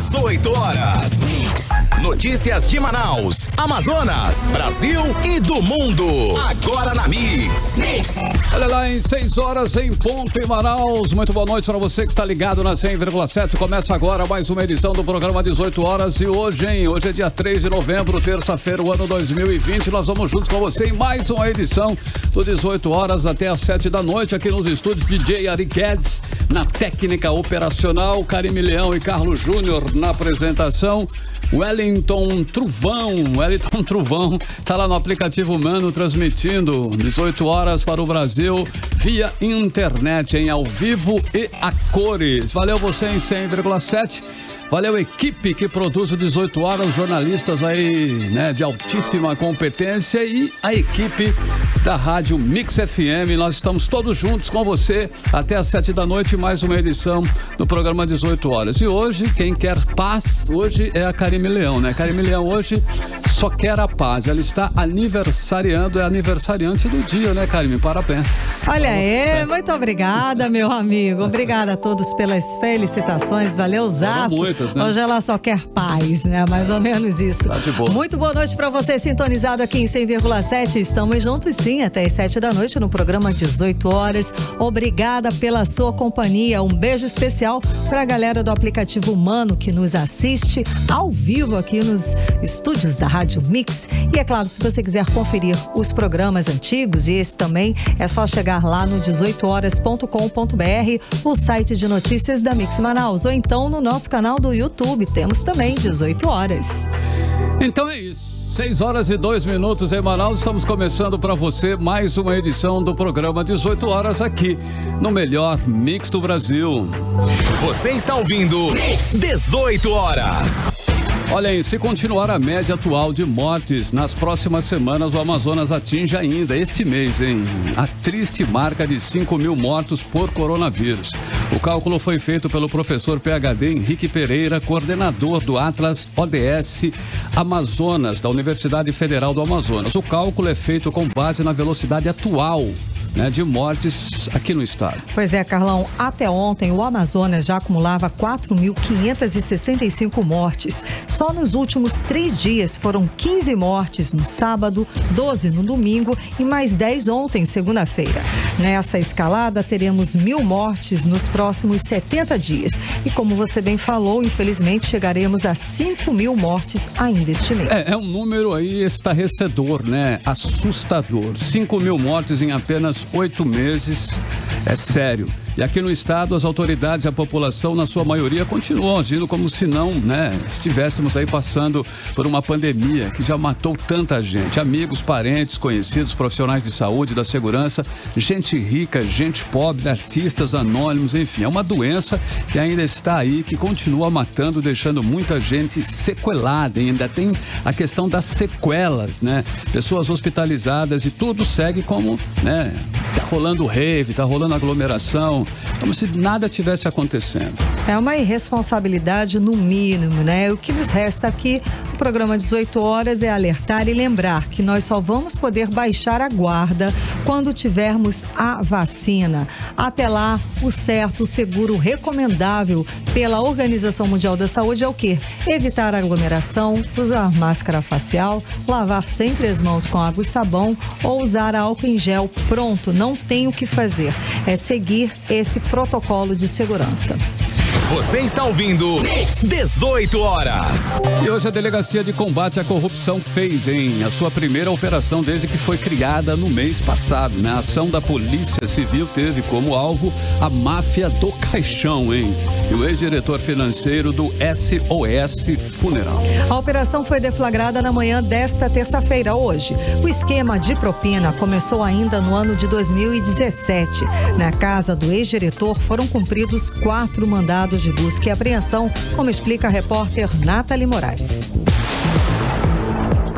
18 horas. Notícias de Manaus, Amazonas, Brasil e do mundo. Agora na Mix. Olha lá, em 6 horas em ponto em Manaus. Muito boa noite para você que está ligado na 100,7. Começa agora mais uma edição do programa 18 horas. E hoje, hoje é dia 3 de novembro, terça-feira, o ano 2020. Nós vamos juntos com você em mais uma edição do 18 horas até às 7 da noite, aqui nos estúdios DJ Ari Guedes, na técnica operacional, Karime Leão e Carlos Júnior na apresentação. Wellington Truvão, tá lá no aplicativo Mano, transmitindo 18 horas para o Brasil via internet, ao vivo e a cores. Valeu você em 100,7. Valeu, equipe que produz o 18 horas, jornalistas aí, né, de altíssima competência, e a equipe da Rádio Mix FM. Nós estamos todos juntos com você até às 7 da noite, mais uma edição do programa 18 horas. E hoje, quem quer paz, hoje é a Karime Leão, né? Karime Leão hoje só quer a paz. Ela está aniversariando, é aniversariante do dia, né, Karime? Parabéns. Olha aí, muito obrigada, meu amigo. Obrigada a todos pelas felicitações. Valeu, Zaço. Né? Hoje ela só quer paz, né? Mais ou menos isso. Tá de boa. Muito boa noite pra você, sintonizado aqui em 100,7. Estamos juntos sim, até às 7 da noite no programa 18 horas. Obrigada pela sua companhia. Um beijo especial pra galera do aplicativo Mano que nos assiste ao vivo aqui nos estúdios da Rádio Mix. E é claro, se você quiser conferir os programas antigos e esse também, é só chegar lá no 18horas.com.br, o site de notícias da Mix Manaus, ou então no nosso canal do YouTube, temos também 18 horas. Então é isso, 6 horas e 2 minutos em Manaus, estamos começando para você mais uma edição do programa 18 horas aqui no melhor Mix do Brasil. Você está ouvindo 18 horas. Olha aí, se continuar a média atual de mortes, nas próximas semanas o Amazonas atinge ainda este mês, a triste marca de 5.000 mortos por coronavírus. O cálculo foi feito pelo professor PhD Henrique Pereira, coordenador do Atlas ODS Amazonas, da Universidade Federal do Amazonas. O cálculo é feito com base na velocidade atual, né, de mortes aqui no estado. Pois é, Carlão, até ontem o Amazonas já acumulava 4.565 mortes. Só nos últimos 3 dias foram 15 mortes no sábado, 12 no domingo e mais 10 ontem, segunda-feira. Nessa escalada, teremos 1.000 mortes nos próximos 70 dias. E como você bem falou, infelizmente chegaremos a 5.000 mortes ainda este mês. É um número aí estarrecedor, né? Assustador. 5.000 mortes em apenas 8 meses. É sério. E aqui no estado, as autoridades e a população, na sua maioria, continuam agindo como se não, né, estivéssemos aí passando por uma pandemia que já matou tanta gente. Amigos, parentes, conhecidos, profissionais de saúde, da segurança, gente rica, gente pobre, artistas anônimos, enfim. É uma doença que ainda está aí, que continua matando, deixando muita gente sequelada. E ainda tem a questão das sequelas, né? Pessoas hospitalizadas e tudo segue como, né, tá rolando rave, tá rolando aglomeração, como se nada tivesse acontecendo. É uma irresponsabilidade no mínimo, né? O que nos resta aqui no programa 18 horas é alertar e lembrar que nós só vamos poder baixar a guarda quando tivermos a vacina. Até lá, o certo, o seguro, recomendável pela Organização Mundial da Saúde é o quê? Evitar aglomeração, usar máscara facial, lavar sempre as mãos com água e sabão ou usar álcool em gel. Pronto, não tem o que fazer. É seguir esse protocolo de segurança. Você está ouvindo 18 horas. E hoje a Delegacia de Combate à Corrupção fez, a sua primeira operação desde que foi criada no mês passado, né? A ação da Polícia Civil teve como alvo a máfia do caixão, E o ex-diretor financeiro do SOS Funeral. A operação foi deflagrada na manhã desta terça-feira, hoje. O esquema de propina começou ainda no ano de 2017. Na casa do ex-diretor foram cumpridos 4 mandados de busca e apreensão, como explica a repórter Nathalie Moraes.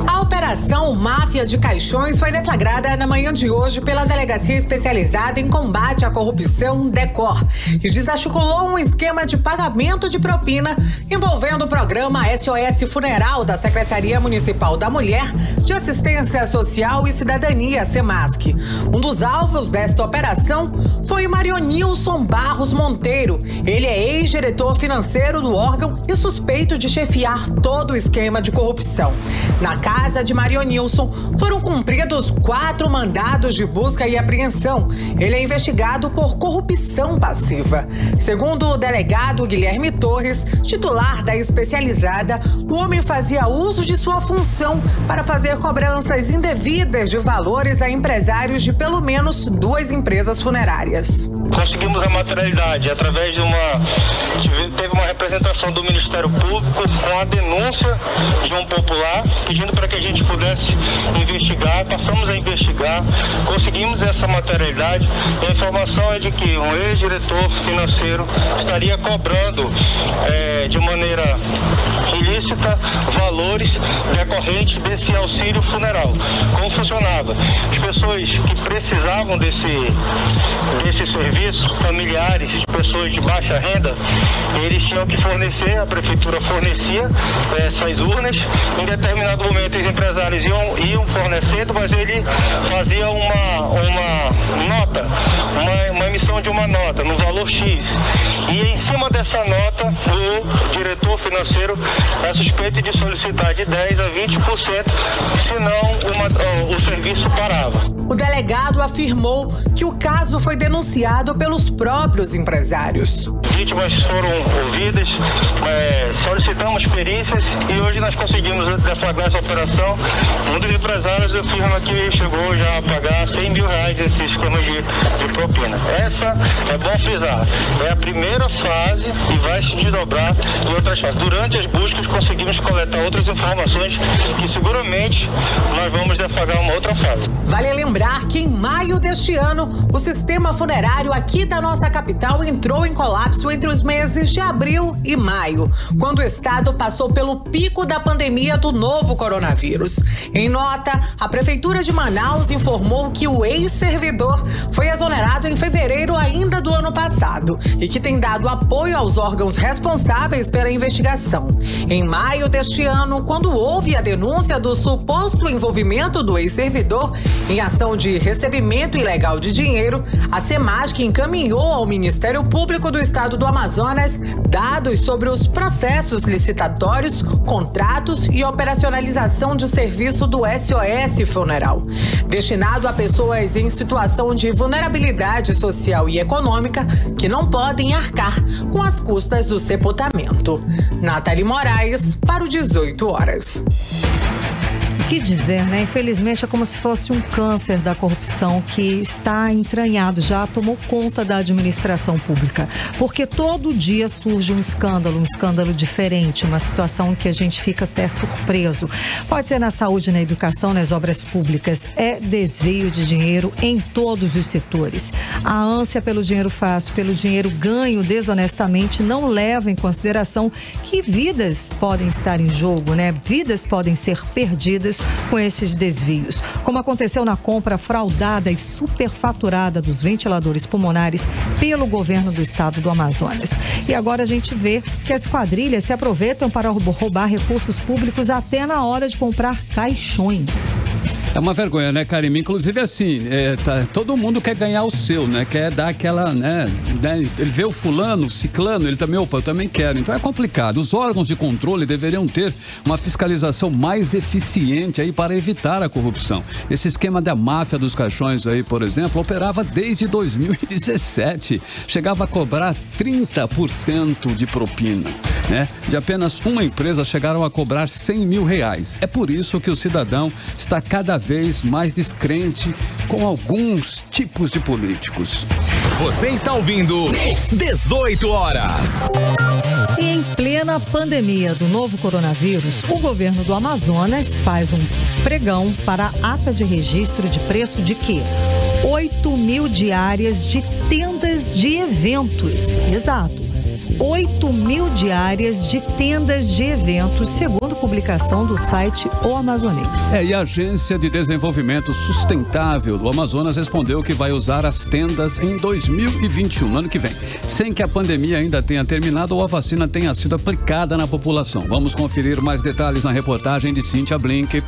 A Operação Máfia de Caixões foi deflagrada na manhã de hoje pela Delegacia Especializada em Combate à Corrupção, DECOR, que desarticulou um esquema de pagamento de propina envolvendo o programa SOS Funeral da Secretaria Municipal da Mulher, de Assistência Social e Cidadania, SEMASC. Um dos alvos desta operação foi Marionilson Barros Monteiro. Ele é ex-diretor financeiro do órgão e suspeito de chefiar todo o esquema de corrupção. Na casa de Marionilson foram cumpridos 4 mandados de busca e apreensão. Ele é investigado por corrupção passiva. Segundo o delegado Guilherme Torres, titular da especializada, o homem fazia uso de sua função para fazer cobranças indevidas de valores a empresários de pelo menos 2 empresas funerárias. Conseguimos a materialidade através teve uma representação do Ministério Público com a denúncia de um popular pedindo para que a gente pudesse investigar. Passamos a investigar, conseguimos essa materialidade. A informação é de que um ex-diretor financeiro estaria cobrando de maneira ilícita valores decorrentes desse auxílio funeral. Como funcionava? As pessoas que precisavam desse serviço, familiares, pessoas de baixa renda, eles tinham que fornecer, a prefeitura fornecia essas urnas. Em determinado momento os empresários iam fornecendo, mas ele fazia uma nota, uma emissão de uma nota no valor X. E em cima dessa nota, o diretor financeiro é suspeito de solicitar de 10% a 20%, senão o serviço parava. O delegado afirmou que o caso foi denunciado pelos próprios empresários. Vítimas foram ouvidas, solicitamos perícias e hoje nós conseguimos deflagrar essa operação. Um dos empresários afirma que chegou já a pagar R$100 mil esse esquema de propina. Essa, é bom frisar, é a primeira fase e vai se desdobrar em outras fases. Durante as buscas conseguimos coletar outras informações que seguramente nós vamos deflagrar uma outra fase. Vale lembrar que em maio deste ano, o sistema funerário aqui da nossa capital entrou em colapso entre os meses de abril e maio, quando o estado passou pelo pico da pandemia do novo coronavírus. Em nota, a Prefeitura de Manaus informou que o ex-servidor foi exonerado em fevereiro ainda do ano passado e que tem dado apoio aos órgãos responsáveis pela investigação. Em maio deste ano, quando houve a denúncia do suposto envolvimento do ex-servidor em ação de recebimento ilegal de dinheiro, a SEMASC encaminhou ao Ministério Público do Estado do Amazonas dados sobre os processos licitatórios, contratos e operacionalização de serviço do SOS Funeral, destinado a pessoas em situação de vulnerabilidade social e econômica que não podem arcar com as custas do sepultamento. Nathalie Moraes, para o 18 horas. O que dizer, né? Infelizmente é como se fosse um câncer da corrupção que está entranhado, já tomou conta da administração pública. Porque todo dia surge um escândalo diferente, uma situação que a gente fica até surpreso. Pode ser na saúde, na educação, nas obras públicas. É desvio de dinheiro em todos os setores. A ânsia pelo dinheiro fácil, pelo dinheiro ganho desonestamente, não leva em consideração que vidas podem estar em jogo, né? Vidas podem ser perdidas com estes desvios, como aconteceu na compra fraudada e superfaturada dos ventiladores pulmonares pelo governo do estado do Amazonas. E agora a gente vê que as quadrilhas se aproveitam para roubar recursos públicos até na hora de comprar caixões. É uma vergonha, né, Karime? Inclusive, assim, todo mundo quer ganhar o seu, né? Quer dar aquela, né? Ele vê o fulano, o ciclano, ele também, opa, eu também quero. Então é complicado. Os órgãos de controle deveriam ter uma fiscalização mais eficiente aí para evitar a corrupção. Esse esquema da máfia dos caixões aí, por exemplo, operava desde 2017. Chegava a cobrar 30% de propina, né? De apenas uma empresa chegaram a cobrar R$100 mil. É por isso que o cidadão está cada vez mais descrente com alguns tipos de políticos. Você está ouvindo 18 horas. E em plena pandemia do novo coronavírus, o governo do Amazonas faz um pregão para ata de registro de preço de quê? 8 mil diárias de tendas de eventos. Exato. 8.000 diárias de tendas de eventos, segundo publicação do site O Amazonense. E a Agência de Desenvolvimento Sustentável do Amazonas respondeu que vai usar as tendas em 2021, no ano que vem, sem que a pandemia ainda tenha terminado ou a vacina tenha sido aplicada na população. Vamos conferir mais detalhes na reportagem de Cíntia Blink.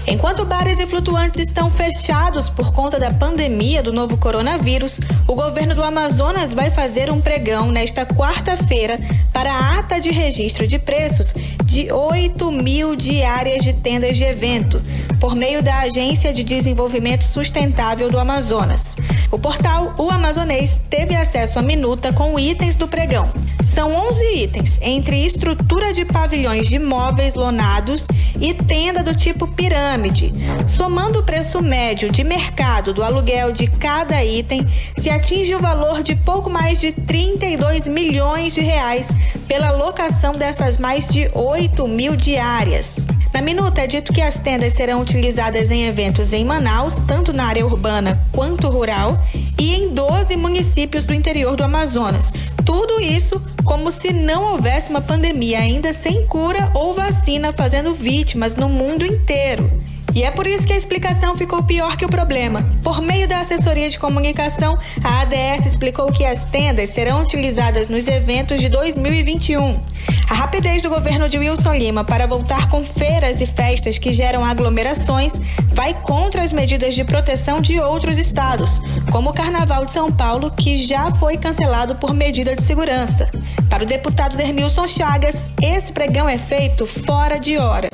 Enquanto bares e flutuantes estão fechados por conta da pandemia do novo coronavírus, o governo do Amazonas vai fazer um pregão nesta quarta-feira para a ata de registro de preços de 8.000 diárias de tendas de evento, por meio da Agência de Desenvolvimento Sustentável do Amazonas. O portal O Amazonês teve acesso à minuta com itens do pregão. São 11 itens, entre estrutura de pavilhões de móveis lonados e tenda do tipo pirâmide. Somando o preço médio de mercado do aluguel de cada item, se atinge o valor de pouco mais de 32 milhões de reais pela locação dessas mais de 8.000 diárias. Na minuta é dito que as tendas serão utilizadas em eventos em Manaus, tanto na área urbana quanto rural, e em 12 municípios do interior do Amazonas. Tudo isso como se não houvesse uma pandemia ainda sem cura ou vacina, fazendo vítimas no mundo inteiro. E é por isso que a explicação ficou pior que o problema. Por meio da assessoria de comunicação, a ADS explicou que as tendas serão utilizadas nos eventos de 2021. A rapidez do governo de Wilson Lima para voltar com feiras e festas que geram aglomerações vai contra as medidas de proteção de outros estados, como o Carnaval de São Paulo, que já foi cancelado por medida de segurança. Para o deputado Dermilson Chagas, esse pregão é feito fora de hora.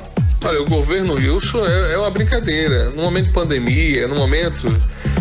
Olha, o governo Wilson é uma brincadeira. No momento de pandemia, no momento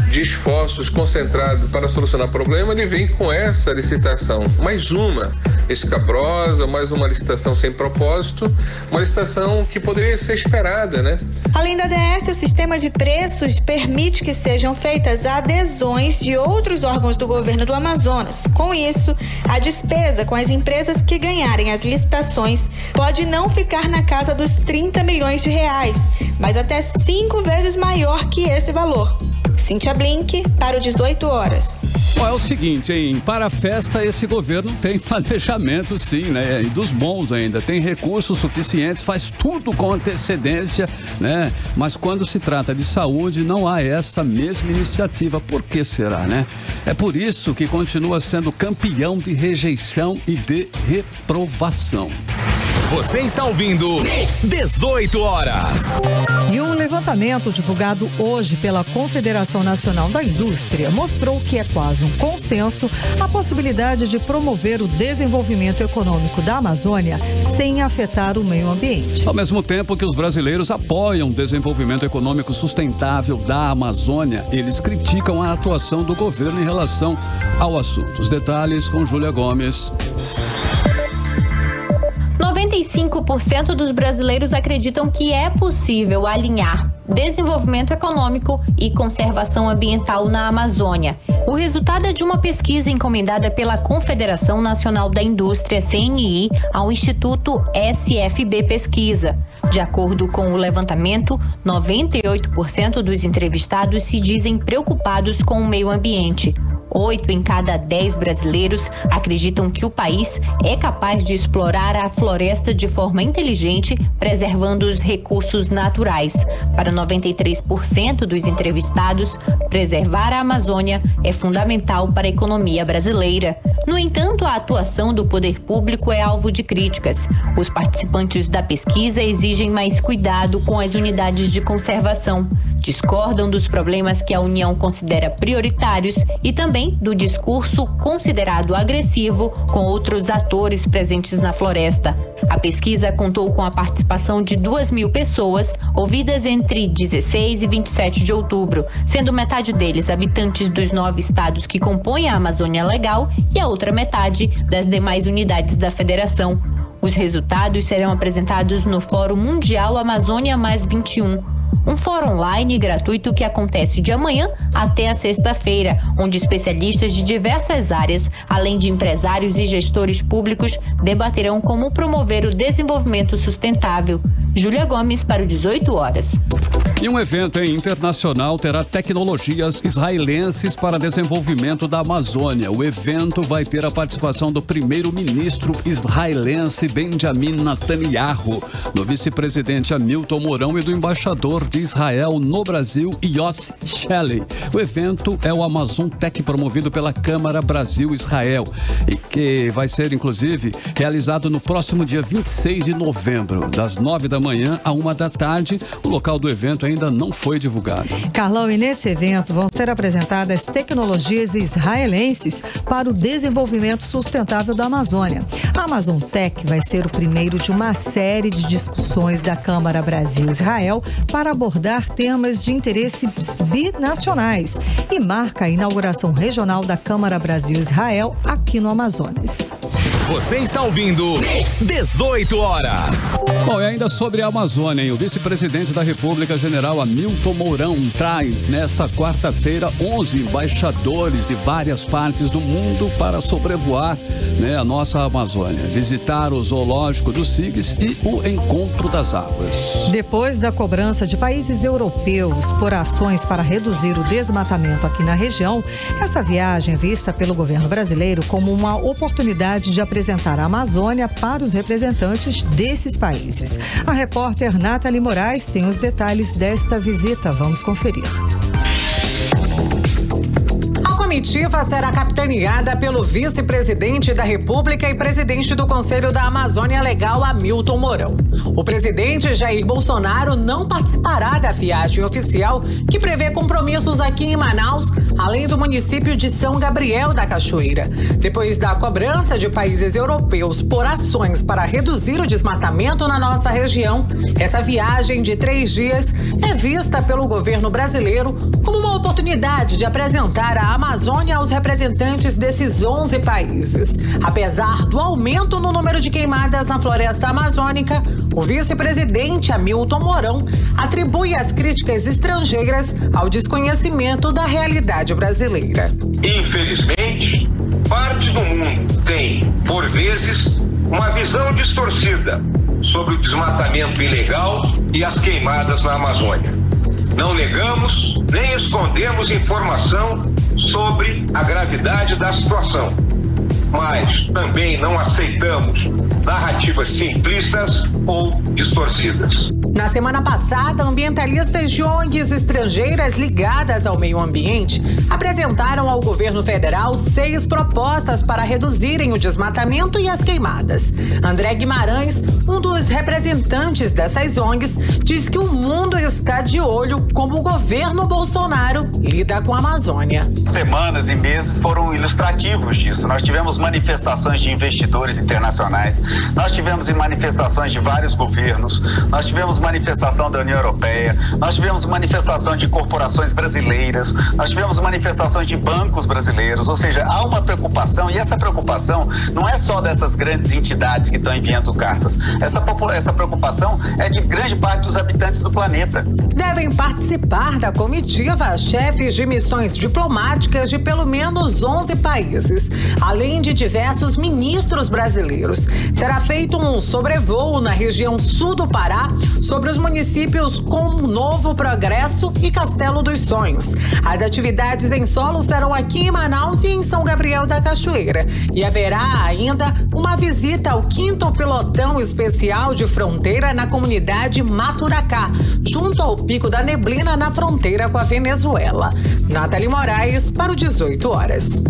de esforços concentrados para solucionar o problema, ele vem com essa licitação. Mais uma escabrosa, mais uma licitação sem propósito, uma licitação que poderia ser esperada, né? Além da ADS, o sistema de preços permite que sejam feitas adesões de outros órgãos do governo do Amazonas. Com isso, a despesa com as empresas que ganharem as licitações pode não ficar na casa dos 30 milhões de reais, mas até 5 vezes maior que esse valor. Cíntia Blink, para o 18 horas. É o seguinte, hein? Para a festa, esse governo tem planejamento, sim, né? E dos bons ainda. Tem recursos suficientes, faz tudo com antecedência, né? Mas quando se trata de saúde, não há essa mesma iniciativa. Por que será, né? É por isso que continua sendo campeão de rejeição e de reprovação. Você está ouvindo 18 horas. E um levantamento divulgado hoje pela Confederação Nacional da Indústria mostrou que é quase um consenso a possibilidade de promover o desenvolvimento econômico da Amazônia sem afetar o meio ambiente. Ao mesmo tempo que os brasileiros apoiam o desenvolvimento econômico sustentável da Amazônia, eles criticam a atuação do governo em relação ao assunto. Os detalhes com Júlia Gomes. 95% dos brasileiros acreditam que é possível alinhar desenvolvimento econômico e conservação ambiental na Amazônia. O resultado é de uma pesquisa encomendada pela Confederação Nacional da Indústria, CNI, ao Instituto SFB Pesquisa. De acordo com o levantamento, 98% dos entrevistados se dizem preocupados com o meio ambiente. 8 em cada 10 brasileiros acreditam que o país é capaz de explorar a floresta de forma inteligente, preservando os recursos naturais. Para 93% dos entrevistados, preservar a Amazônia é fundamental para a economia brasileira. No entanto, a atuação do poder público é alvo de críticas. Os participantes da pesquisa exigem mais cuidado com as unidades de conservação, discordam dos problemas que a União considera prioritários e também do discurso considerado agressivo com outros atores presentes na floresta. A pesquisa contou com a participação de 2.000 pessoas, ouvidas entre 16 e 27 de outubro, sendo metade deles habitantes dos 9 estados que compõem a Amazônia Legal e a outra metade das demais unidades da federação. Os resultados serão apresentados no Fórum Mundial Amazônia Mais 21. Um fórum online gratuito que acontece de amanhã até a sexta-feira, onde especialistas de diversas áreas, além de empresários e gestores públicos, debaterão como promover o desenvolvimento sustentável. Júlia Gomes para o 18 horas. E um evento internacional terá tecnologias israelenses para desenvolvimento da Amazônia. O evento vai ter a participação do primeiro-ministro israelense Benjamin Netanyahu, do vice-presidente Hamilton Mourão e do embaixador de Israel no Brasil, Yossi Shelley. O evento é o Amazon Tech, promovido pela Câmara Brasil-Israel e que vai ser, inclusive, realizado no próximo dia 26 de novembro, das 9 da manhã à 1 da tarde. O local do evento ainda não foi divulgado. Carlão, e nesse evento vão ser apresentadas tecnologias israelenses para o desenvolvimento sustentável da Amazônia. A Amazon Tech vai ser o primeiro de uma série de discussões da Câmara Brasil-Israel para abordar temas de interesse binacionais e marca a inauguração regional da Câmara Brasil-Israel aqui no Amazonas. Você está ouvindo 18 horas. Bom, e ainda sobre a Amazônia, o vice-presidente da República, general Hamilton Mourão, traz nesta quarta-feira 11 embaixadores de várias partes do mundo para sobrevoar, a nossa Amazônia, visitar o zoológico do SIGS e o Encontro das Águas. Depois da cobrança de países europeus por ações para reduzir o desmatamento aqui na região, essa viagem é vista pelo governo brasileiro como uma oportunidade de apresentar a Amazônia para os representantes desses países. A repórter Nathalie Moraes tem os detalhes desta visita. Vamos conferir. A comitiva será capitaneada pelo vice-presidente da República e presidente do Conselho da Amazônia Legal, Hamilton Mourão. O presidente Jair Bolsonaro não participará da viagem oficial, que prevê compromissos aqui em Manaus, além do município de São Gabriel da Cachoeira. Depois da cobrança de países europeus por ações para reduzir o desmatamento na nossa região, essa viagem de 3 dias é vista pelo governo brasileiro como uma oportunidade de apresentar a Amazônia aos representantes desses 11 países. Apesar do aumento no número de queimadas na floresta amazônica, o vice-presidente Hamilton Mourão atribui as críticas estrangeiras ao desconhecimento da realidade brasileira. Infelizmente, parte do mundo tem, por vezes, uma visão distorcida sobre o desmatamento ilegal e as queimadas na Amazônia. Não negamos nem escondemos informação sobre a gravidade da situação, mas também não aceitamos narrativas simplistas ou distorcidas. Na semana passada, ambientalistas de ONGs estrangeiras ligadas ao meio ambiente apresentaram ao governo federal 6 propostas para reduzirem o desmatamento e as queimadas. André Guimarães, um dos representantes dessas ONGs, diz que o mundo está de olho como o governo Bolsonaro lida com a Amazônia. Semanas e meses foram ilustrativos disso. Nós tivemos manifestações de investidores internacionais, nós tivemos manifestações de vários governos, nós tivemos manifestação da União Europeia, nós tivemos manifestação de corporações brasileiras, nós tivemos manifestações de bancos brasileiros, ou seja, há uma preocupação, e essa preocupação não é só dessas grandes entidades que estão enviando cartas, essa preocupação é de grande parte dos habitantes do planeta. Devem participar da comitiva chefes de missões diplomáticas de pelo menos 11 países, além de diversos ministros brasileiros. Será feito um sobrevoo na região sul do Pará sobre os municípios como Novo Progresso e Castelo dos Sonhos. As atividades em solo serão aqui em Manaus e em São Gabriel da Cachoeira. E haverá ainda uma visita ao 5º Pelotão Especial de Fronteira na comunidade Maturacá, junto ao Pico da Neblina, na fronteira com a Venezuela. Nathalie Moraes para o 18 horas.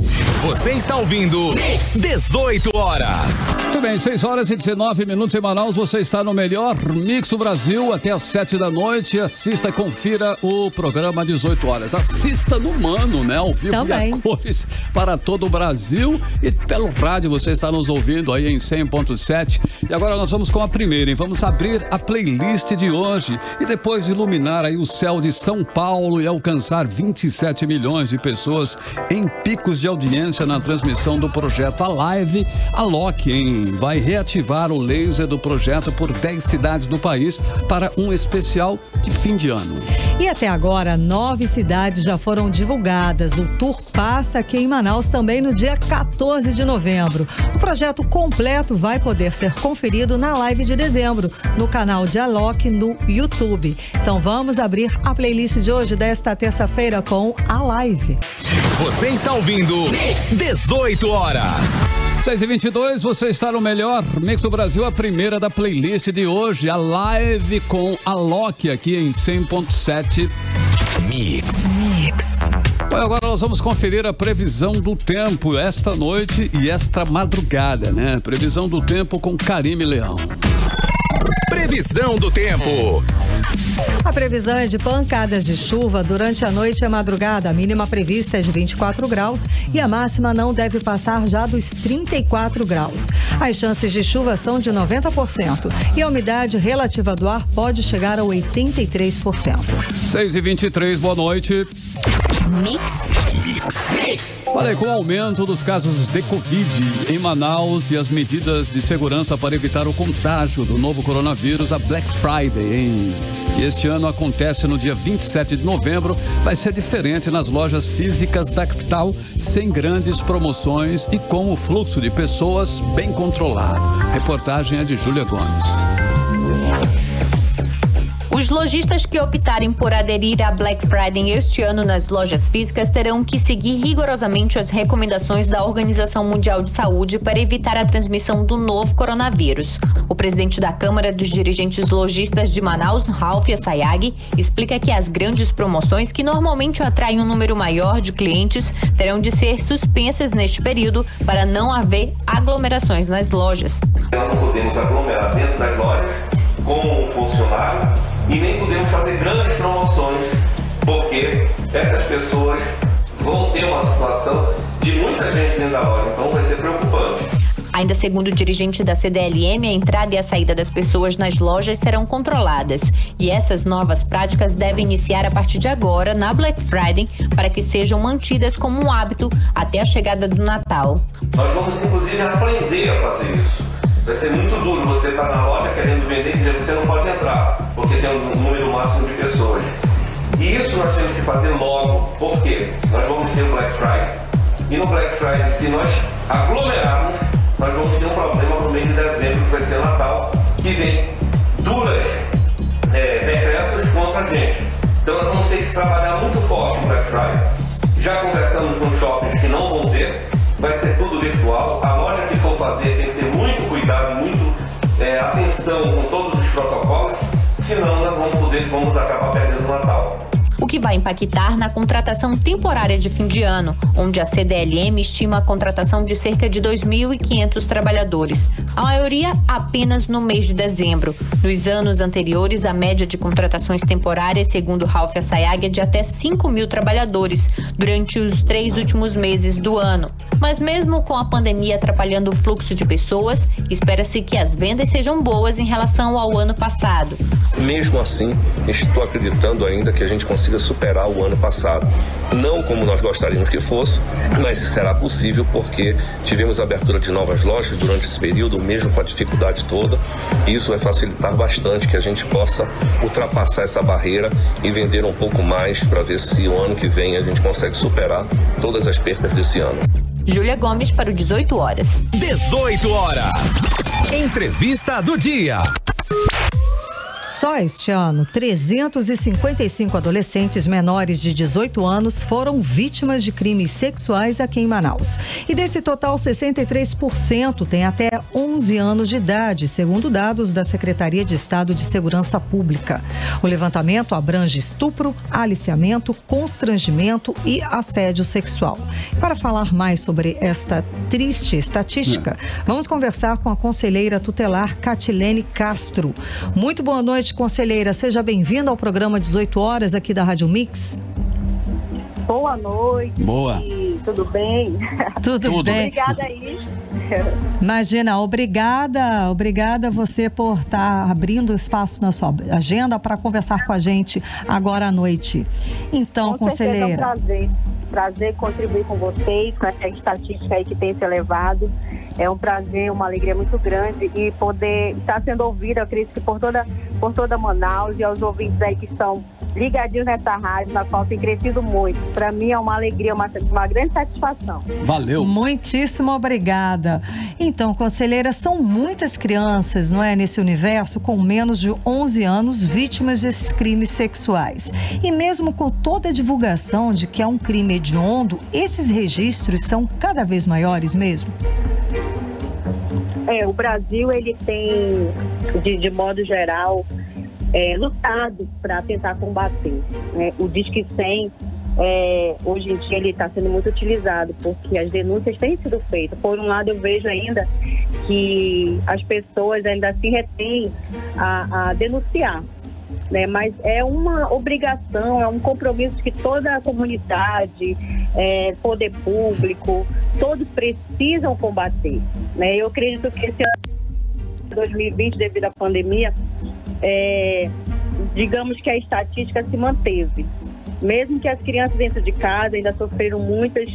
Você está ouvindo 18 horas. Muito bem, 6 horas e 19 minutos em Manaus. Você está no melhor mix do Brasil até às 7 da noite. Assista e confira o programa 18 horas. Assista no Mano, ao vivo também. E a cores para todo o Brasil. E pelo rádio você está nos ouvindo aí em 100.7. E agora nós vamos com a primeira, hein? Vamos abrir a playlist de hoje. E depois de iluminar aí o céu de São Paulo e alcançar 27 milhões de pessoas em picos de audiência na transmissão do projeto A Live, a Loki vai reativar o laser do projeto por 10 cidades do país para um especial de fim de ano. E até agora, 9 cidades já foram divulgadas. O tour passa aqui em Manaus também no dia 14 de novembro. O projeto completo vai poder ser conferido na live de dezembro, no canal de Alok no YouTube. Então vamos abrir a playlist de hoje, desta terça-feira, com a live. Você está ouvindo 18 horas. 6h22, você está no melhor Mix do Brasil, a primeira da playlist de hoje, a live com a Alok aqui em 100.7 Mix. Bom, agora nós vamos conferir a previsão do tempo esta noite e esta madrugada, né? Previsão do tempo com Karime Leão. Previsão do tempo. A previsão é de pancadas de chuva durante a noite e a madrugada. A mínima prevista é de 24 graus e a máxima não deve passar já dos 34 graus. As chances de chuva são de 90% e a umidade relativa do ar pode chegar a 83%. 6h23, boa noite. Olha, com o aumento dos casos de Covid em Manaus e as medidas de segurança para evitar o contágio do novo coronavírus, a Black Friday, que este ano acontece no dia 27 de novembro, vai ser diferente nas lojas físicas da capital, sem grandes promoções e com o fluxo de pessoas bem controlado. Reportagem é de Júlia Gomes. Os lojistas que optarem por aderir à Black Friday este ano nas lojas físicas terão que seguir rigorosamente as recomendações da Organização Mundial de Saúde para evitar a transmissão do novo coronavírus. O presidente da Câmara dos Dirigentes Lojistas de Manaus, Ralph Sayag, explica que as grandes promoções, que normalmente atraem um número maior de clientes, terão de ser suspensas neste período para não haver aglomerações nas lojas. Nós não podemos aglomerar dentro das lojas com um funcionário e nem podemos fazer grandes promoções, porque essas pessoas vão ter uma situação de muita gente dentro da loja, então vai ser preocupante. Ainda segundo o dirigente da CDLM, a entrada e a saída das pessoas nas lojas serão controladas. E essas novas práticas devem iniciar a partir de agora, na Black Friday, para que sejam mantidas como um hábito até a chegada do Natal. Nós vamos, inclusive, aprender a fazer isso. Vai ser muito duro você estar na loja querendo vender e dizer que você não pode entrar, porque tem um número máximo de pessoas. E isso nós temos que fazer logo, porque nós vamos ter o Black Friday. E no Black Friday, se nós aglomerarmos, nós vamos ter um problema no mês de dezembro, que vai ser Natal, que vem duras decretos contra a gente. Então nós vamos ter que trabalhar muito forte no Black Friday. Já conversamos com shoppings que não vão ter, vai ser tudo virtual. A loja que for fazer tem que ter muito cuidado, atenção com todos os protocolos, senão nós vamos acabar perdendo o Natal. O que vai impactar na contratação temporária de fim de ano, onde a CDLM estima a contratação de cerca de 2.500 trabalhadores, a maioria apenas no mês de dezembro. Nos anos anteriores, a média de contratações temporárias, segundo Ralph Sayag, é de até 5.000 trabalhadores durante os 3 últimos meses do ano. Mas mesmo com a pandemia atrapalhando o fluxo de pessoas, espera-se que as vendas sejam boas em relação ao ano passado. Mesmo assim, estou acreditando ainda que a gente consiga superar o ano passado. Não como nós gostaríamos que fosse, mas será possível porque tivemos a abertura de novas lojas durante esse período, mesmo com a dificuldade toda, e isso vai facilitar bastante que a gente possa ultrapassar essa barreira e vender um pouco mais para ver se o ano que vem a gente consegue superar todas as perdas desse ano. Júlia Gomes para o 18 horas. 18 horas. Entrevista do dia. Só este ano, 355 adolescentes menores de 18 anos foram vítimas de crimes sexuais aqui em Manaus. E desse total, 63% têm até 11 anos de idade, segundo dados da Secretaria de Estado de Segurança Pública. O levantamento abrange estupro, aliciamento, constrangimento e assédio sexual. Para falar mais sobre esta triste estatística, vamos conversar com a conselheira tutelar Catilene Castro. Muito boa noite, conselheira. Seja bem-vinda ao programa 18 horas aqui da Rádio Mix. Boa noite. Boa. Tudo bem? Tudo bem. Obrigada aí. Imagina, obrigada você por estar abrindo espaço na sua agenda para conversar com a gente agora à noite. Então, com conselheira. Certeza é um prazer contribuir com vocês, com essa estatística aí que tem se elevado. É um prazer, uma alegria muito grande e poder estar sendo ouvida, eu acredito que por toda Manaus e aos ouvintes aí que estão ligadinhos nessa rádio, na qual tem crescido muito. Para mim é uma alegria, uma grande satisfação. Valeu. Muitíssimo obrigada. Então, conselheira, são muitas crianças, não é, nesse universo com menos de 11 anos vítimas desses crimes sexuais. E mesmo com toda a divulgação de que é um crime hediondo, esses registros são cada vez maiores mesmo? O Brasil, ele tem, de modo geral, lutado para tentar combater. O Disque 100, hoje em dia, ele está sendo muito utilizado, porque as denúncias têm sido feitas. Por um lado, eu vejo ainda que as pessoas ainda se retêm a denunciar, né? Mas é uma obrigação, é um compromisso que toda a comunidade, poder público, todos precisam combater, né? Eu acredito que esse ano de 2020, devido à pandemia, digamos que a estatística se manteve. Mesmo que as crianças dentro de casa ainda sofreram muitos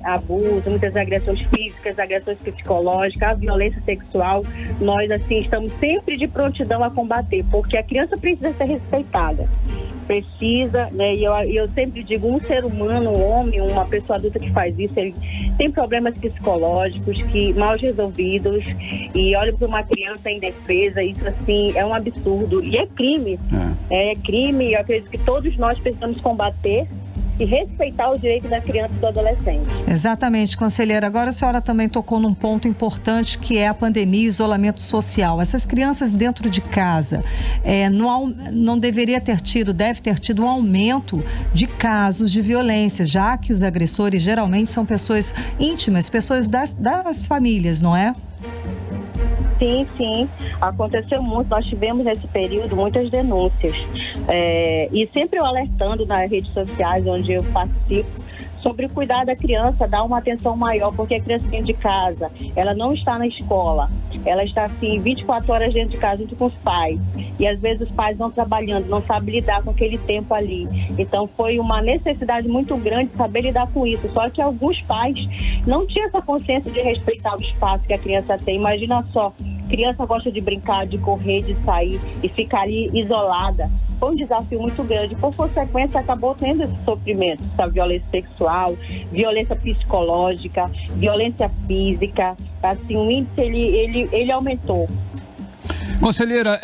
abusos, muitas agressões físicas, agressões psicológicas, a violência sexual, nós assim estamos sempre de prontidão a combater, porque a criança precisa ser respeitada. Precisa, né? E eu sempre digo, um ser humano, um homem, uma pessoa adulta que faz isso, ele tem problemas psicológicos que mal resolvidos, e olha para uma criança indefesa, isso assim é um absurdo e é crime. É crime, eu acredito que todos nós precisamos combater e respeitar os direitos da criança e do adolescente. Exatamente, conselheira. Agora a senhora também tocou num ponto importante, que é a pandemia e isolamento social. Essas crianças dentro de casa, não deveria ter tido, deve ter tido um aumento de casos de violência, já que os agressores geralmente são pessoas íntimas, pessoas das famílias, não é? Sim, aconteceu muito. Nós tivemos nesse período muitas denúncias, e sempre eu alertando nas redes sociais onde eu participo sobre o cuidado da criança, dar uma atenção maior, porque a criança dentro de casa, ela não está na escola, ela está assim 24 horas dentro de casa junto com os pais, e às vezes os pais vão trabalhando, não sabem lidar com aquele tempo ali. Então foi uma necessidade muito grande saber lidar com isso, só que alguns pais não tinham essa consciência de respeitar o espaço que a criança tem. Imagina só, criança gosta de brincar, de correr, de sair e ficar ali isolada. Foi um desafio muito grande. Por consequência, acabou tendo esse sofrimento, essa violência sexual, violência psicológica, violência física. Assim, o índice, ele aumentou. Conselheira,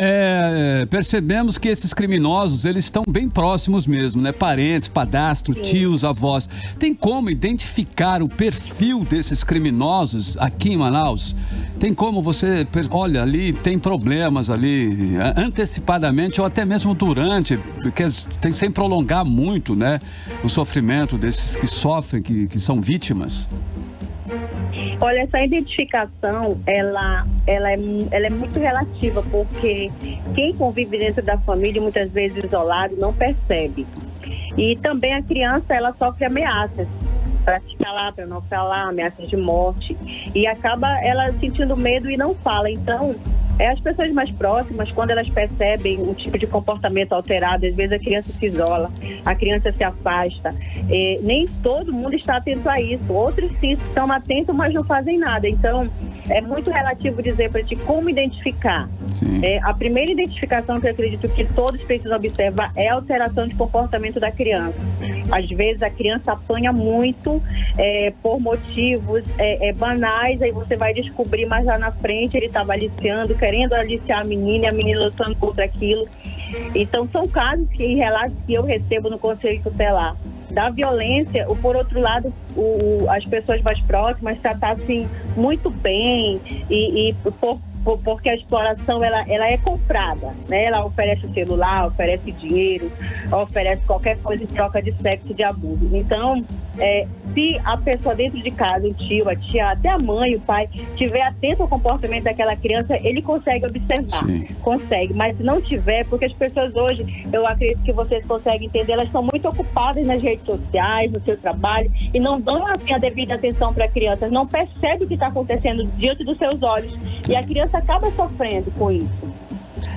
percebemos que esses criminosos, eles estão bem próximos mesmo, né? Parentes, padrasto, tios, avós. Tem como identificar o perfil desses criminosos aqui em Manaus? Tem como você, olha, ali tem problemas ali, antecipadamente ou até mesmo durante, porque tem sem prolongar muito, né? O sofrimento desses que sofrem, que são vítimas. Olha, essa identificação, ela é muito relativa, porque quem convive dentro da família, muitas vezes isolado, não percebe. E também a criança, ela sofre ameaças para ficar lá, para não falar, ameaças de morte, e acaba ela sentindo medo e não fala. Então, as pessoas mais próximas, quando elas percebem um tipo de comportamento alterado, às vezes a criança se isola, a criança se afasta. Nem todo mundo está atento a isso. Outros sim estão atentos, mas não fazem nada. Então, é muito relativo dizer para ti como identificar. A primeira identificação que eu acredito que todos precisam observar é a alteração de comportamento da criança. Às vezes a criança apanha muito por motivos banais, aí você vai descobrir mais lá na frente, ele estava aliciando, querendo aliciar a menina lutando contra aquilo. Então são casos e relatos que eu recebo no Conselho Tutelar. Da violência, ou por outro lado, as pessoas mais próximas tratassem muito bem porque a exploração ela é comprada, né? Ela oferece o celular, oferece dinheiro, oferece qualquer coisa em troca de sexo, de abuso. Então, se a pessoa dentro de casa, o tio, a tia, até a mãe, o pai, estiver atento ao comportamento daquela criança, ele consegue observar. Consegue, mas se não tiver, porque as pessoas hoje, eu acredito que vocês conseguem entender, elas estão muito ocupadas nas redes sociais, no seu trabalho, e não dão assim, a devida atenção para a criança, não percebe o que está acontecendo diante dos seus olhos, e a criança acaba sofrendo com isso.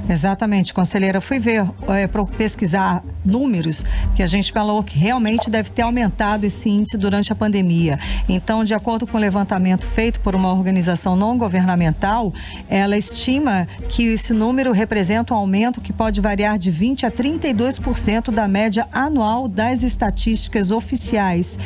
Exatamente, conselheira. Fui ver, para pesquisar números que a gente falou que realmente deve ter aumentado esse índice durante a pandemia. Então, de acordo com o levantamento feito por uma organização não governamental, ela estima que esse número representa um aumento que pode variar de 20% a 32% da média anual das estatísticas oficiais,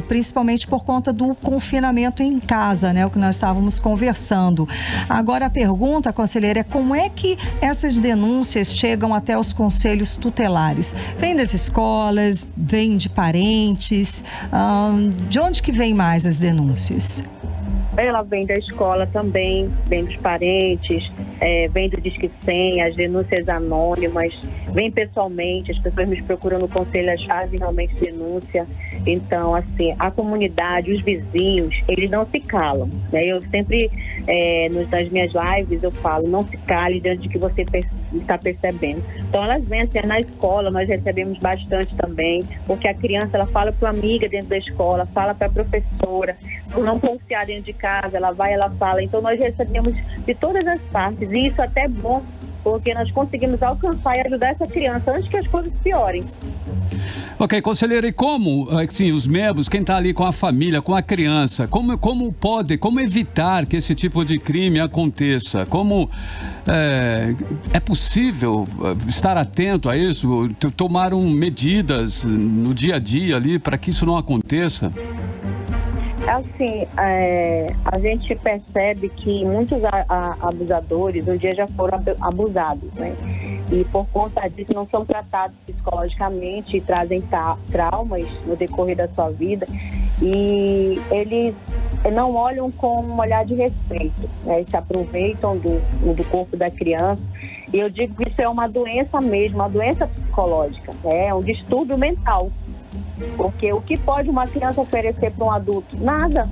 principalmente por conta do confinamento em casa, né, o que nós estávamos conversando. Agora, a pergunta, conselheira, é como é que essas denúncias chegam até os conselhos tutelares? Vem das escolas, vem de parentes, de onde que vem mais as denúncias? Ela vem da escola também, vem dos parentes, vem do Disque 100, as denúncias anônimas, vem pessoalmente, as pessoas me procuram no conselho, elas fazem realmente denúncia. Então, assim, a comunidade, os vizinhos, eles não se calam, né? Eu sempre, nas minhas lives, eu falo, não se cale diante de que você está percebendo. Então, elas vêm assim, na escola, nós recebemos bastante também, porque a criança, ela fala para uma amiga dentro da escola, fala para a professora, por não confiar dentro de casa, ela vai, ela fala. Então, nós recebemos de todas as partes, e isso até é bom, porque nós conseguimos alcançar e ajudar essa criança antes que as coisas piorem. Ok, conselheira, e como, assim, os membros, quem está ali com a família, com a criança, como evitar que esse tipo de crime aconteça? Como é possível estar atento a isso, tomar medidas no dia a dia ali para que isso não aconteça? Assim, a gente percebe que muitos abusadores um dia já foram abusados, né? E por conta disso não são tratados psicologicamente e trazem traumas no decorrer da sua vida, e eles não olham com um olhar de respeito, né? Eles se aproveitam do corpo da criança, e eu digo que isso é uma doença mesmo, uma doença psicológica, né? É um distúrbio mental. Porque o que pode uma criança oferecer para um adulto? Nada.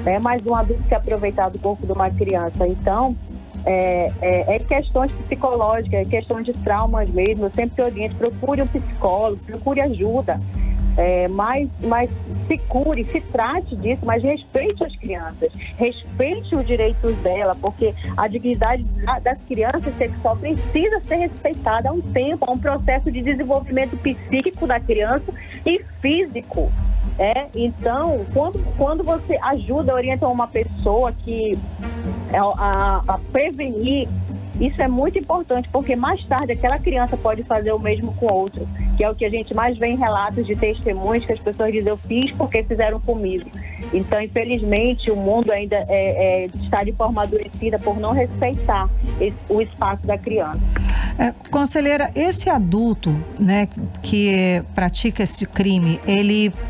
É mais um adulto se aproveitar do corpo de uma criança. Então, é questões psicológicas, é questão de traumas mesmo. Eu sempre oriento, procure um psicólogo, procure ajuda. Mas se cure, se trate disso, mas respeite as crianças, respeite os direitos dela, porque a dignidade das crianças sexual precisa ser respeitada há um tempo, há um processo de desenvolvimento psíquico da criança e físico. Então, quando você ajuda, orienta uma pessoa a prevenir, isso é muito importante, porque mais tarde aquela criança pode fazer o mesmo com outro, que é o que a gente mais vê em relatos de testemunhos, que as pessoas dizem, eu fiz porque fizeram comigo. Então, infelizmente, o mundo ainda está de forma adoecida por não respeitar o espaço da criança. Conselheira, esse adulto, né, que pratica esse crime,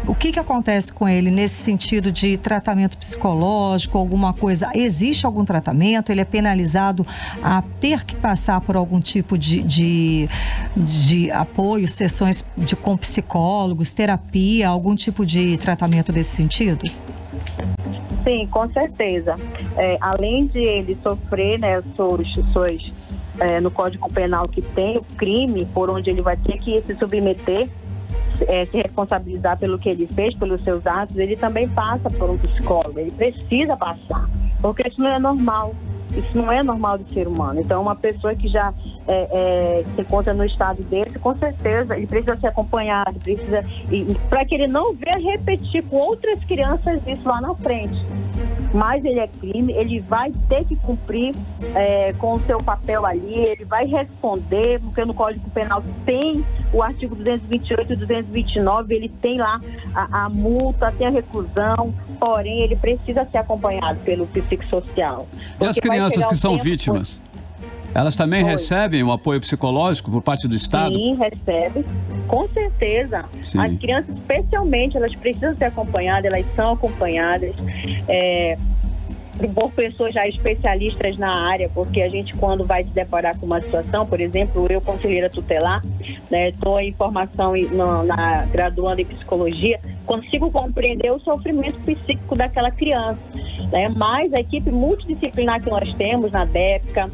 o que acontece com ele nesse sentido de tratamento psicológico, alguma coisa? Existe algum tratamento? Ele é penalizado a ter que passar por algum tipo de apoio, sessões com psicólogos, terapia, algum tipo de tratamento desse sentido? Sim, com certeza. Além de ele sofrer, né, no Código Penal que tem o crime, por onde ele vai ter que se submeter, se responsabilizar pelo que ele fez, pelos seus atos, ele também passa por um psicólogo, ele precisa passar, porque isso não é normal. Isso não é normal do ser humano. Então, uma pessoa que já se encontra no estado desse, com certeza, ele precisa ser acompanhado, para que ele não venha repetir com outras crianças isso lá na frente. Mas ele é crime, ele vai ter que cumprir com o seu papel ali, ele vai responder, porque no Código Penal tem o artigo 228 e 229, ele tem lá a multa, tem a reclusão, porém ele precisa ser acompanhado pelo psicossocial. E as crianças que são vítimas? Elas também recebem um apoio psicológico por parte do Estado? Sim, recebem, com certeza. Sim. As crianças, especialmente, elas precisam ser acompanhadas, elas são acompanhadas por pessoas já especialistas na área, porque a gente, quando vai se deparar com uma situação, por exemplo, eu, conselheira tutelar, estou em formação graduando em psicologia, consigo compreender o sofrimento psíquico daquela criança. Mas a equipe multidisciplinar que nós temos na DEPCA,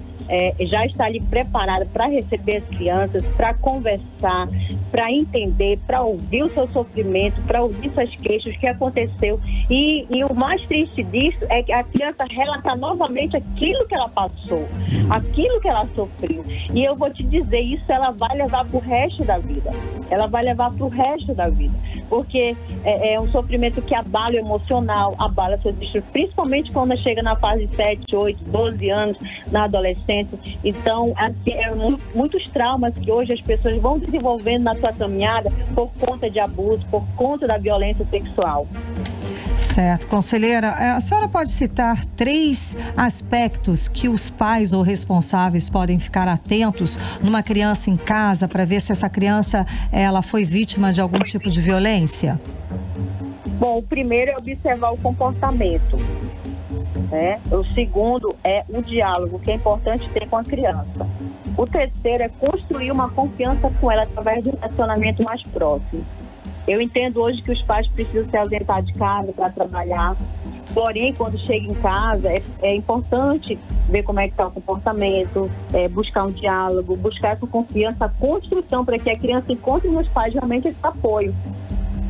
já está ali preparada para receber as crianças, para conversar, para entender, para ouvir o seu sofrimento, para ouvir suas queixas, o que aconteceu. E o mais triste disso é que a criança relata novamente aquilo que ela passou, aquilo que ela sofreu. E eu vou te dizer, isso ela vai levar para o resto da vida. Ela vai levar para o resto da vida. Porque é um sofrimento que abala o emocional, abala seus destinos, principalmente quando chega na fase de 7, 8, 12 anos, na adolescência. Então, assim, muitos traumas que hoje as pessoas vão desenvolvendo na sua caminhada por conta de abuso, por conta da violência sexual. Certo. Conselheira, a senhora pode citar 3 aspectos que os pais ou responsáveis podem ficar atentos numa criança em casa para ver se essa criança ela foi vítima de algum tipo de violência? Bom, o primeiro é observar o comportamento. O segundo é o diálogo, que é importante ter com a criança. O terceiro é construir uma confiança com ela através de um relacionamento mais próximo. Eu entendo hoje que os pais precisam se ausentar de casa para trabalhar, porém, quando chega em casa, é importante ver como é que está o comportamento, buscar um diálogo, buscar essa confiança, a construção para que a criança encontre nos pais realmente esse apoio.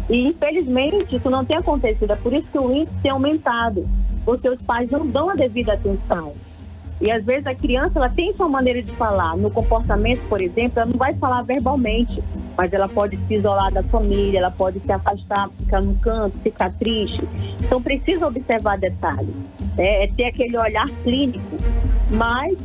E, infelizmente, isso não tem acontecido, é por isso que o índice tem aumentado, porque os pais não dão a devida atenção. E, às vezes, a criança ela tem sua maneira de falar. No comportamento, por exemplo, ela não vai falar verbalmente, mas ela pode se isolar da família, ela pode se afastar, ficar no canto, ficar triste. Então, precisa observar detalhes. É ter aquele olhar clínico. Mas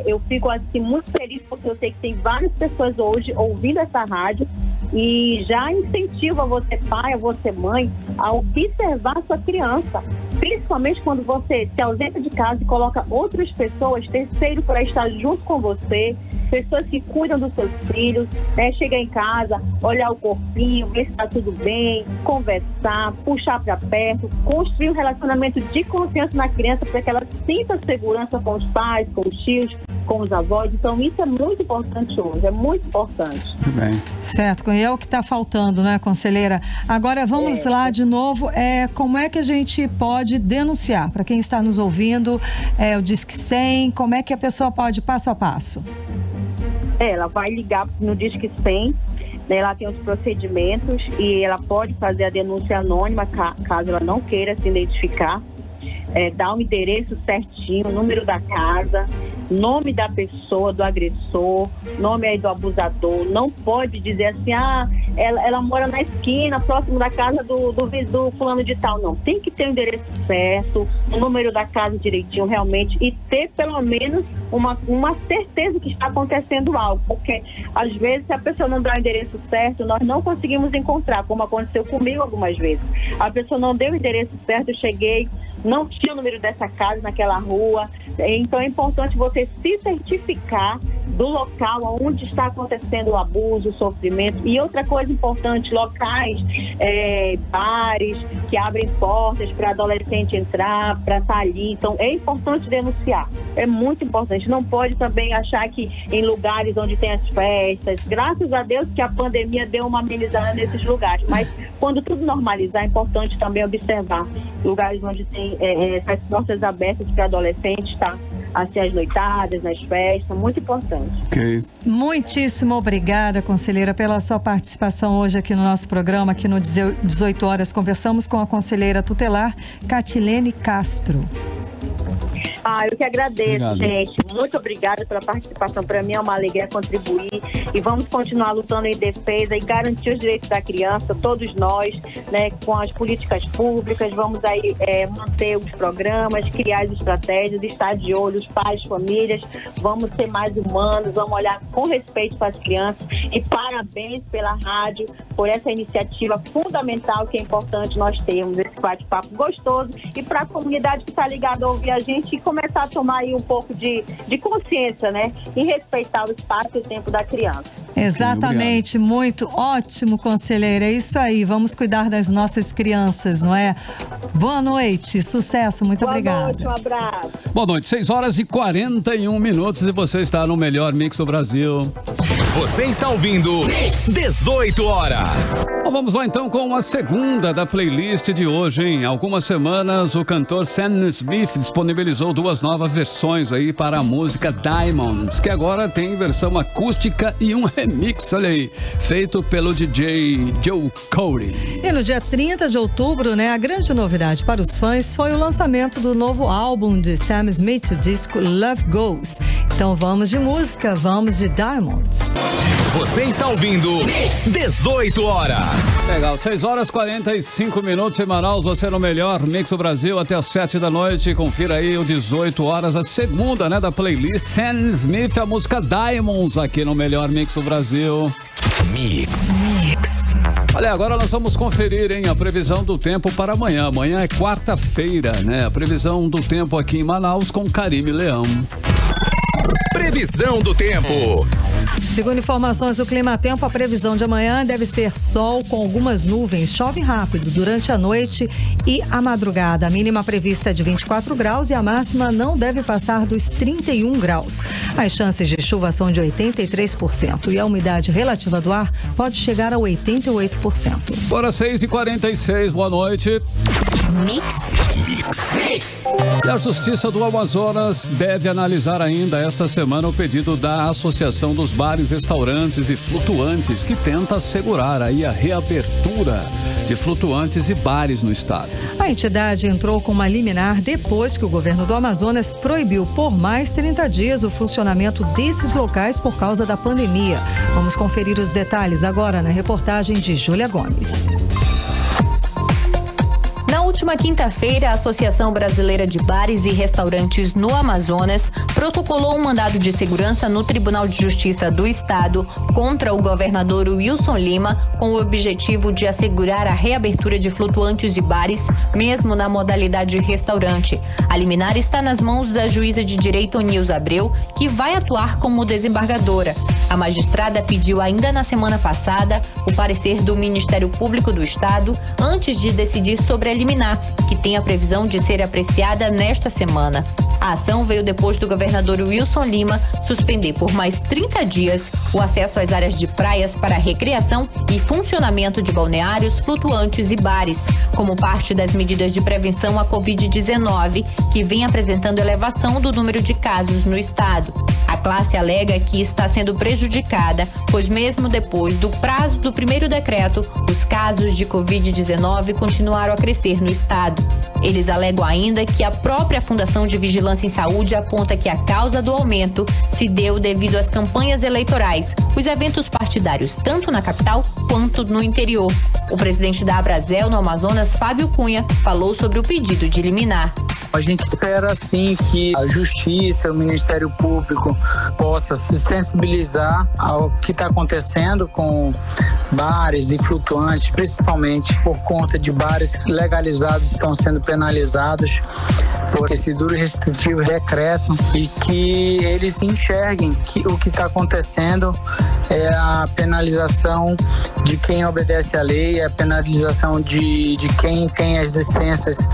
eu fico assim, muito feliz porque eu sei que tem várias pessoas hoje ouvindo essa rádio e já incentivo a você pai, a você mãe, a observar a sua criança. Principalmente quando você se ausenta de casa e coloca outras pessoas, terceiro, para estar junto com você, pessoas que cuidam dos seus filhos, chegar em casa, olhar o corpinho, ver se está tudo bem, conversar, puxar para perto, construir um relacionamento de confiança na criança para que ela sinta segurança com os pais, com os tios, com os avós. Então isso é muito importante hoje, é muito importante. Muito bem. Certo, e é o que está faltando, né, conselheira? Agora vamos lá de novo, como é que a gente pode denunciar? Para quem está nos ouvindo, o Disque 100, como é que a pessoa pode, passo a passo? Ela vai ligar no Disque 100, né, ela tem os procedimentos e ela pode fazer a denúncia anônima, caso ela não queira se identificar, dar o endereço certinho, o número da casa, nome da pessoa, do agressor, nome aí do abusador. Não pode dizer assim, ela mora na esquina, próximo da casa do fulano de tal. Não, tem que ter o endereço certo, o número da casa direitinho realmente e ter pelo menos uma certeza que está acontecendo algo, porque às vezes se a pessoa não dá o endereço certo, nós não conseguimos encontrar, como aconteceu comigo algumas vezes. A pessoa não deu o endereço certo, eu cheguei, não tinha o número dessa casa naquela rua. Então é importante você se certificar do local onde está acontecendo o abuso, o sofrimento. E outra coisa importante, locais, bares que abrem portas para adolescente entrar, para estar ali. Então é importante denunciar, é muito importante. Não pode também achar que em lugares onde tem as festas, graças a Deus que a pandemia deu uma amenizada nesses lugares, mas quando tudo normalizar é importante também observar lugares onde tem essas portas abertas para adolescentes, tá? Assim, as noitadas, nas festas, muito importante. Ok. Muitíssimo obrigada, conselheira, pela sua participação hoje aqui no nosso programa, aqui no 18 horas. Conversamos com a conselheira tutelar, Catilene Castro. Eu que agradeço, gente. Muito obrigada pela participação. Para mim é uma alegria contribuir e vamos continuar lutando em defesa e garantir os direitos da criança, todos nós, né, com as políticas públicas. Vamos aí manter os programas, criar as estratégias, estar de olho, os pais, famílias. Vamos ser mais humanos, vamos olhar com respeito para as crianças. E parabéns pela rádio, por essa iniciativa fundamental que é importante nós termos esse bate-papo gostoso e para a comunidade que está ligada a ouvir a gente e começar a tomar aí um pouco de consciência, né? E respeitar o espaço e o tempo da criança. Exatamente, muito ótimo, conselheira. É isso aí, vamos cuidar das nossas crianças, não é? Boa noite, sucesso, muito obrigada. Boa noite, um abraço. Boa noite, 6 horas e 41 minutos e você está no melhor mix do Brasil. Você está ouvindo 18 horas. Bom, vamos lá então com a segunda da playlist de hoje, hein? Há algumas semanas o cantor Sam Smith disponibilizou 2 novas versões aí para a música Diamonds, que agora tem versão acústica e um remix, olha aí, feito pelo DJ Joe Corey. E no dia 30 de outubro, né, a grande novidade para os fãs foi o lançamento do novo álbum de Sam Smith, o disco Love Goes. Então vamos de música, vamos de Diamonds. Você está ouvindo 18 horas. Legal, 6h45 em Manaus, você no melhor Mix do Brasil até as 7 da noite. Confira aí o 18 horas, a segunda, né, da playlist Sam Smith, a música Diamonds aqui no melhor Mix do Brasil. Mix. Olha, agora nós vamos conferir, hein, a previsão do tempo para amanhã. Amanhã é quarta-feira, né? A previsão do tempo aqui em Manaus com Karime Leão. Previsão do tempo. Segundo informações do Climatempo, a previsão de amanhã deve ser sol com algumas nuvens. Chove rápido durante a noite e a madrugada. A mínima prevista é de 24 graus e a máxima não deve passar dos 31 graus. As chances de chuva são de 83% e a umidade relativa do ar pode chegar a 88%. Bora 6h46, boa noite. Mix. E a Justiça do Amazonas deve analisar ainda esta semana o pedido da Associação dos Bares, Restaurantes e Flutuantes, que tenta assegurar aí a reabertura de flutuantes e bares no estado. A entidade entrou com uma liminar depois que o governo do Amazonas proibiu por mais 30 dias o funcionamento desses locais por causa da pandemia. Vamos conferir os detalhes agora na reportagem de Júlia Gomes. Na última quinta-feira, a Associação Brasileira de Bares e Restaurantes no Amazonas protocolou um mandado de segurança no Tribunal de Justiça do Estado contra o governador Wilson Lima, com o objetivo de assegurar a reabertura de flutuantes e bares, mesmo na modalidade restaurante. A liminar está nas mãos da juíza de direito Nilza Abreu, que vai atuar como desembargadora. A magistrada pediu ainda na semana passada o parecer do Ministério Público do Estado antes de decidir sobre a liminar, que tem a previsão de ser apreciada nesta semana. A ação veio depois do governador Wilson Lima suspender por mais 30 dias o acesso às áreas de praias para recreação e funcionamento de balneários, flutuantes e bares, como parte das medidas de prevenção à Covid-19, que vem apresentando elevação do número de casos no estado. A classe alega que está sendo prejudicada, pois mesmo depois do prazo do primeiro decreto, os casos de Covid-19 continuaram a crescer no estado. Eles alegam ainda que a própria Fundação de Vigilância em Saúde aponta que a causa do aumento se deu devido às campanhas eleitorais, os eventos partidários tanto na capital quanto no interior. O presidente da Abrazel no Amazonas, Fábio Cunha, falou sobre o pedido de liminar. A gente espera, sim, que a Justiça, o Ministério Público possa se sensibilizar ao que está acontecendo com bares e flutuantes, principalmente por conta de bares legalizados estão sendo penalizados por esse duro e restritivo decreto e que eles enxerguem que o que está acontecendo é a penalização de quem obedece à lei, é a penalização de quem tem as licenças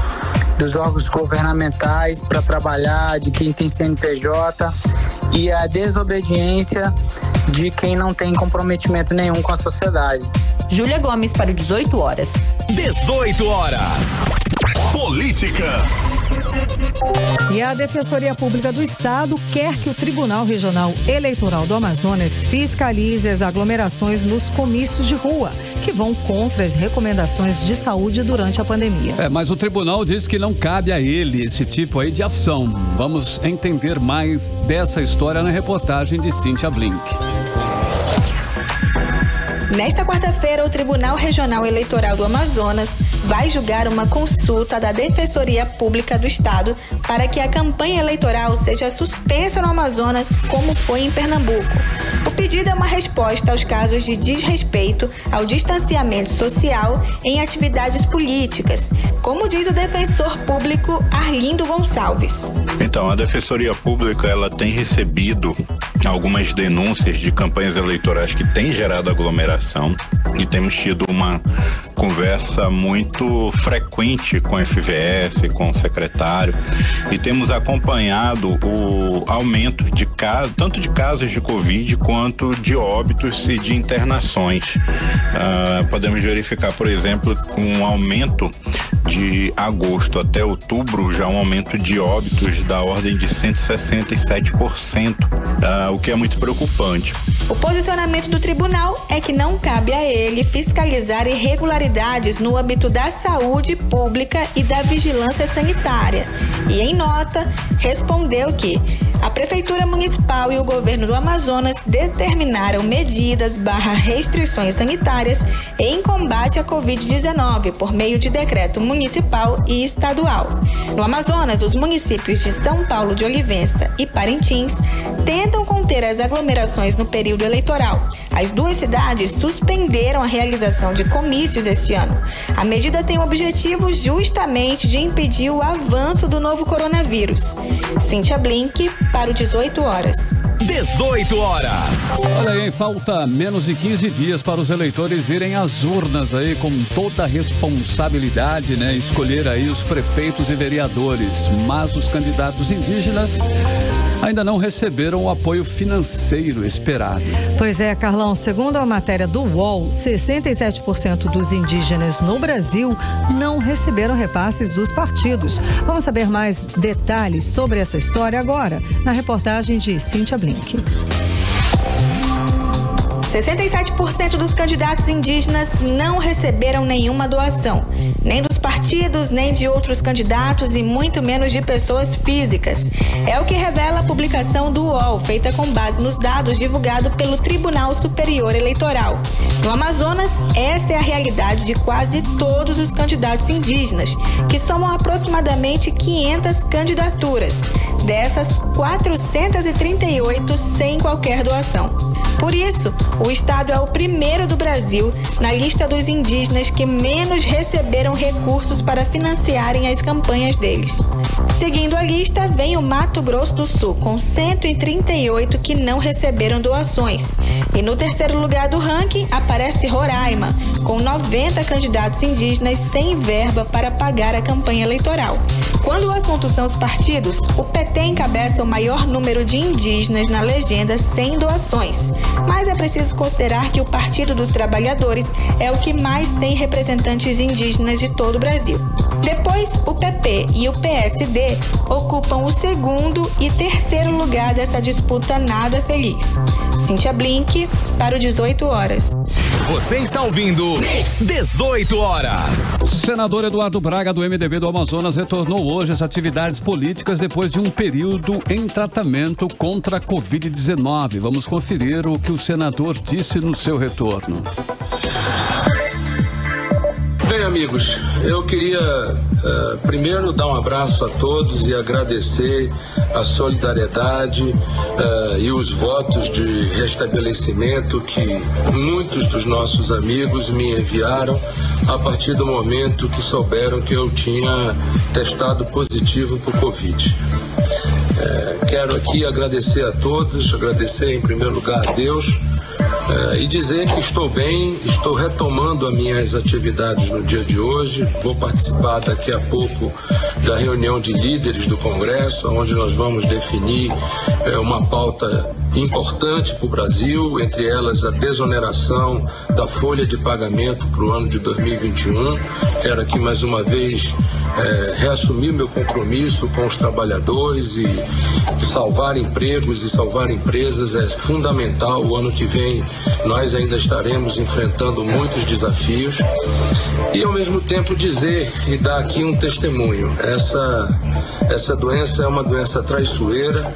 dos órgãos governamentais para trabalhar, de quem tem CNPJ e a desobediência de quem não tem comprometimento nenhum com a sociedade. Júlia Gomes para o 18 horas. 18 horas. Política. E a Defensoria Pública do Estado quer que o Tribunal Regional Eleitoral do Amazonas fiscalize as aglomerações nos comícios de rua, que vão contra as recomendações de saúde durante a pandemia. Mas o tribunal diz que não cabe a ele esse tipo aí de ação. Vamos entender mais dessa história na reportagem de Cíntia Blink. Nesta quarta-feira, o Tribunal Regional Eleitoral do Amazonas vai julgar uma consulta da Defensoria Pública do Estado para que a campanha eleitoral seja suspensa no Amazonas, como foi em Pernambuco. O pedido é uma resposta aos casos de desrespeito ao distanciamento social em atividades políticas, como diz o defensor público Arlindo Gonçalves. Então, a Defensoria Pública ela tem recebido algumas denúncias de campanhas eleitorais que têm gerado aglomeração e temos tido uma conversa muito frequente com a FVS, com o secretário, e temos acompanhado o aumento de casos, tanto de casos de Covid quanto de óbitos e de internações. Podemos verificar, por exemplo, um aumento de agosto até outubro, já um aumento de óbitos da ordem de 167%, o que é muito preocupante. O posicionamento do tribunal é que não cabe a ele fiscalizar irregularidades no âmbito da saúde pública e da vigilância sanitária. E, em nota, respondeu que a Prefeitura Municipal e o Governo do Amazonas determinaram medidas/restrições sanitárias em combate à Covid-19 por meio de decreto municipal e estadual. No Amazonas, os municípios de São Paulo de Olivença e Parintins tentam conter as aglomerações no período eleitoral. As duas cidades suspenderam a realização de comícios este ano. A medida tem o objetivo justamente de impedir o avanço do novo coronavírus. Cíntia Blink, para o 18 horas. 18 horas. Olha aí, falta menos de 15 dias para os eleitores irem às urnas aí com toda a responsabilidade, né? Escolher aí os prefeitos e vereadores. Mas os candidatos indígenas ainda não receberam o apoio financeiro esperado. Pois é, Carlão, segundo a matéria do UOL, 67% dos indígenas no Brasil não receberam repasses dos partidos. Vamos saber mais detalhes sobre essa história agora, na reportagem de Cíntia Blink. 67% dos candidatos indígenas não receberam nenhuma doação, nem dos partidos, nem de outros candidatos e muito menos de pessoas físicas. É o que revela a publicação do UOL, feita com base nos dados divulgados pelo Tribunal Superior Eleitoral. No Amazonas, essa é a realidade de quase todos os candidatos indígenas, que somam aproximadamente 500 candidaturas. Dessas, 438 sem qualquer doação. Por isso, o estado é o primeiro do Brasil na lista dos indígenas que menos receberam recursos para financiarem as campanhas deles. Seguindo a lista, vem o Mato Grosso do Sul, com 138 que não receberam doações. E no terceiro lugar do ranking aparece Roraima, com 90 candidatos indígenas sem verba para pagar a campanha eleitoral. Quando o assunto são os partidos, o PT encabeça o maior número de indígenas na legenda sem doações. Mas é preciso considerar que o Partido dos Trabalhadores é o que mais tem representantes indígenas de todo o Brasil. Depois, o PP e o PSD ocupam o segundo e terceiro lugar dessa disputa nada feliz. Cíntia Blink, para o 18 horas. Você está ouvindo 18 horas. O senador Eduardo Braga, do MDB do Amazonas, retornou hoje às atividades políticas depois de um período em tratamento contra a Covid-19. Vamos conferir o que o senador disse no seu retorno. Bem, amigos, eu queria primeiro dar um abraço a todos e agradecer a solidariedade e os votos de restabelecimento que muitos dos nossos amigos me enviaram a partir do momento que souberam que eu tinha testado positivo por Covid. Quero aqui agradecer a todos, agradecer em primeiro lugar a Deus e dizer que estou bem, estou retomando as minhas atividades no dia de hoje. Vou participar daqui a pouco da reunião de líderes do Congresso, onde nós vamos definir uma pauta importante para o Brasil, entre elas a desoneração da folha de pagamento para o ano de 2021. Quero aqui mais uma vez reassumir meu compromisso com os trabalhadores, e salvar empregos e salvar empresas é fundamental. O ano que vem nós ainda estaremos enfrentando muitos desafios e ao mesmo tempo dizer e dar aqui um testemunho: essa doença é uma doença traiçoeira,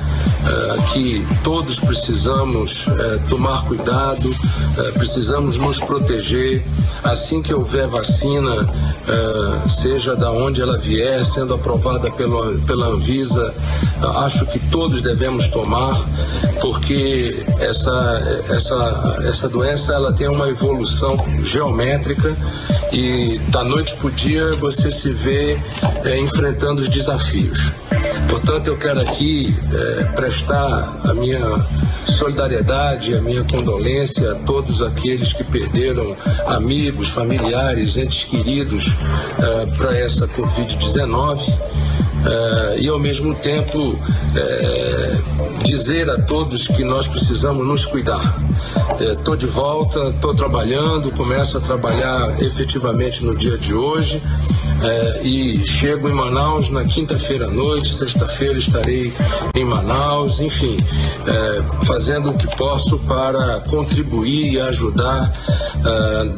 que todos precisamos tomar cuidado, precisamos nos proteger. Assim que houver vacina, seja da onde ela vier, sendo aprovada pela Anvisa, acho que todos devemos tomar, porque essa doença ela tem uma evolução geométrica e da noite para o dia você se vê enfrentando os desafios. Portanto, eu quero aqui prestar a minha solidariedade, a minha condolência a todos aqueles que perderam amigos, familiares, entes queridos para essa Covid-19 e, ao mesmo tempo, dizer a todos que nós precisamos nos cuidar. Estou de volta, estou trabalhando, começo a trabalhar efetivamente no dia de hoje. E chego em Manaus na quinta-feira à noite, sexta-feira estarei em Manaus, enfim, fazendo o que posso para contribuir e ajudar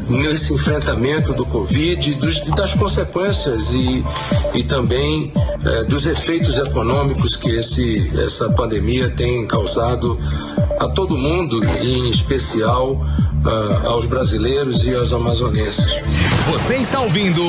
nesse enfrentamento do Covid, das consequências e também dos efeitos econômicos que essa pandemia tem causado a todo mundo, e em especial aos brasileiros e aos amazonenses. Você está ouvindo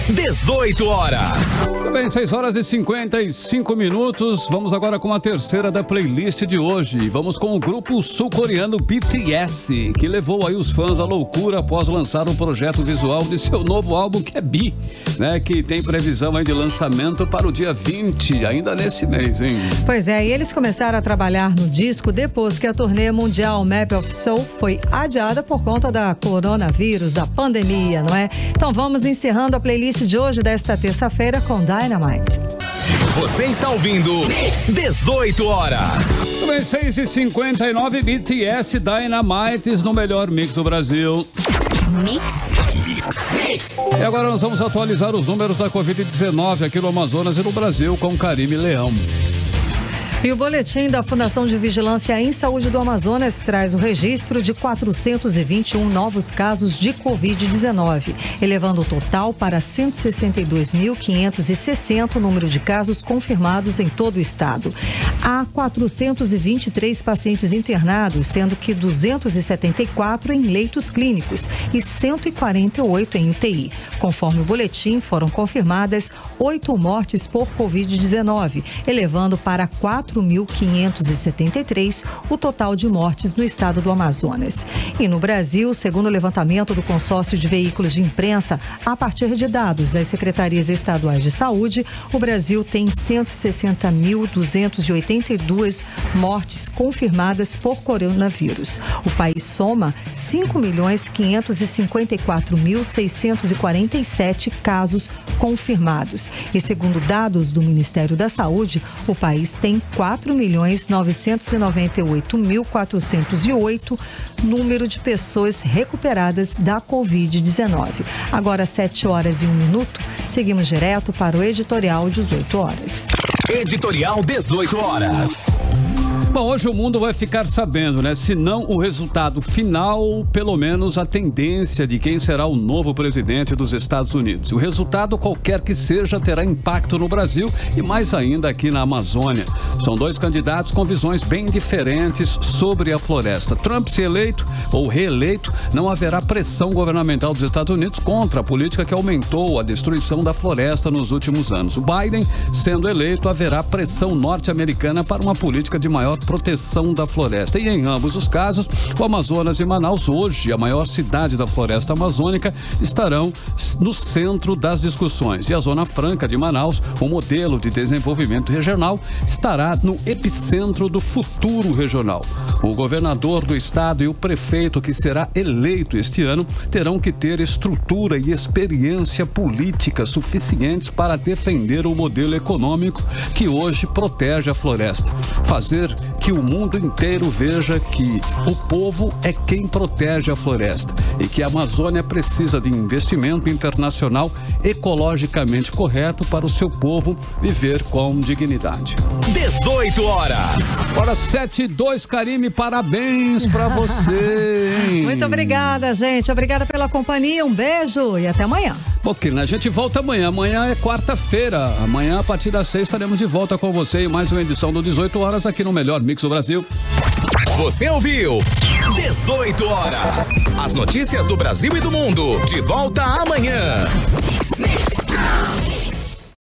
18 horas. Também 6 horas e 55 minutos. Vamos agora com a terceira da playlist de hoje. Vamos com o grupo sul-coreano BTS, que levou aí os fãs à loucura após lançar um projeto visual de seu novo álbum, que é B, né? Que tem previsão aí de lançamento para o dia 20, ainda nesse mês, hein? Pois é, e eles começaram a trabalhar no disco depois que a turnê mundial Map of Soul foi adiada por conta da coronavírus, da pandemia, não é? Então vamos encerrando a playlist de hoje, desta terça-feira, com Dynamite. Você está ouvindo 18 horas. Também 6h59, BTS Dynamite no melhor mix do Brasil. Mix. E agora nós vamos atualizar os números da Covid-19 aqui no Amazonas e no Brasil com Karime Leão. E o boletim da Fundação de Vigilância em Saúde do Amazonas traz o registro de 421 novos casos de Covid-19, elevando o total para 162.560 o número de casos confirmados em todo o estado. Há 423 pacientes internados, sendo que 274 em leitos clínicos e 148 em UTI. Conforme o boletim, foram confirmadas 8 mortes por Covid-19, elevando para 4.573 o total de mortes no estado do Amazonas. E no Brasil, segundo o levantamento do consórcio de veículos de imprensa, a partir de dados das secretarias estaduais de saúde, o Brasil tem 160.282 mortes confirmadas por coronavírus. O país soma 5.554.647 casos confirmados. E segundo dados do Ministério da Saúde, o país tem 4.998.408 número de pessoas recuperadas da Covid-19. Agora 7 horas e 1 minuto, seguimos direto para o editorial 18 horas. Editorial 18 horas. Bom, hoje o mundo vai ficar sabendo, né? Se não o resultado final, pelo menos a tendência de quem será o novo presidente dos Estados Unidos. O resultado, qualquer que seja, terá impacto no Brasil e mais ainda aqui na Amazônia. São dois candidatos com visões bem diferentes sobre a floresta. Trump, se eleito ou reeleito, não haverá pressão governamental dos Estados Unidos contra a política que aumentou a destruição da floresta nos últimos anos. O Biden, sendo eleito, haverá pressão norte-americana para uma política de maior proteção da floresta. E em ambos os casos, o Amazonas e Manaus, hoje a maior cidade da floresta amazônica, estarão no centro das discussões. E a Zona Franca de Manaus, o modelo de desenvolvimento regional, estará no epicentro do futuro regional. O governador do estado e o prefeito que será eleito este ano terão que ter estrutura e experiência política suficientes para defender o modelo econômico que hoje protege a floresta. Fazer que o mundo inteiro veja que o povo é quem protege a floresta e que a Amazônia precisa de investimento internacional ecologicamente correto para o seu povo viver com dignidade. 18 horas. Hora 7:02, Karime, parabéns pra você, hein? Muito obrigada, gente. Obrigada pela companhia. Um beijo e até amanhã. Ok, a gente volta amanhã. Amanhã é quarta-feira. Amanhã, a partir das 6, estaremos de volta com você em mais uma edição do 18 horas aqui no Melhor Mix do Brasil. Você ouviu 18 horas. As notícias do Brasil e do mundo. De volta amanhã.